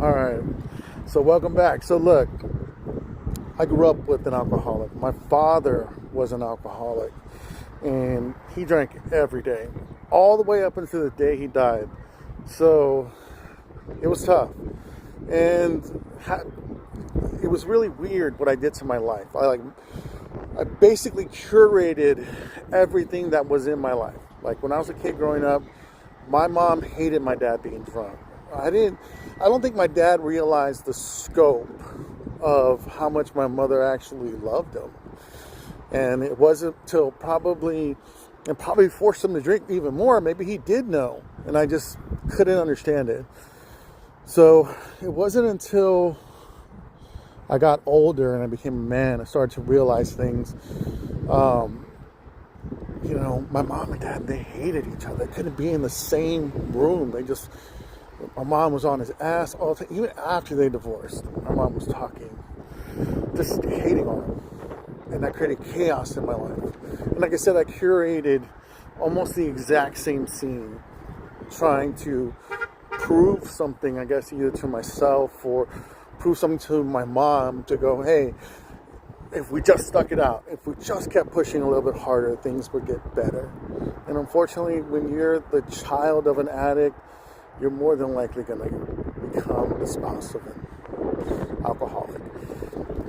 All right. So welcome back. So look, I grew up with an alcoholic. My father was an alcoholic, and he drank every day, all the way up until the day he died. So it was tough, and it was really weird what I did to my life. I basically curated everything that was in my life. Like when I was a kid growing up, my mom hated my dad being drunk. I don't think my dad realized the scope of how much my mother actually loved him. And it wasn't till probably forced him to drink even more. Maybe he did know, and I just couldn't understand it. So it wasn't until I got older and I became a man, I started to realize things. My mom and dad, they hated each other. They couldn't be in the same room. My mom was on his ass all the time. Even after they divorced, my mom was talking, just hating on him. And that created chaos in my life. And like I said, I curated almost the exact same scene, trying to prove something, I guess, either to myself or prove something to my mom to go, hey, if we just stuck it out, if we just kept pushing a little bit harder, things would get better. And unfortunately, when you're the child of an addict, you're more than likely going to become the spouse of an alcoholic.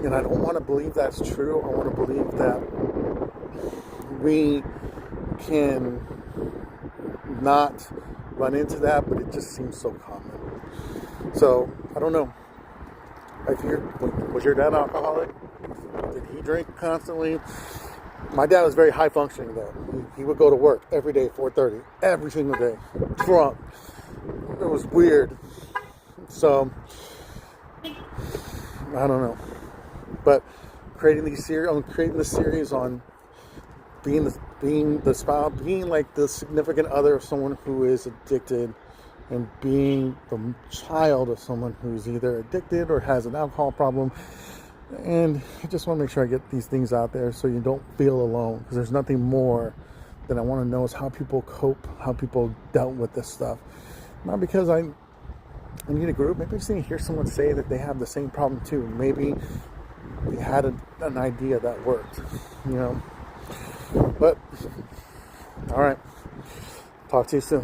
And I don't want to believe that's true. I want to believe that we can not run into that, but it just seems so common. So, I don't know. Was your dad an alcoholic? Did he drink constantly? My dad was very high functioning though. He would go to work every day, 4:30, every single day, drunk. It was weird. So, I don't know. But creating this series on being the spouse, being like the significant other of someone who is addicted, and being the child of someone who's either addicted or has an alcohol problem. And I just want to make sure I get these things out there so you don't feel alone, because there's nothing more that I want to know is how people cope, how people dealt with this stuff. Not because I need a group. Maybe I just need to hear someone say that they have the same problem too. Maybe they had an idea that worked, But, all right. Talk to you soon.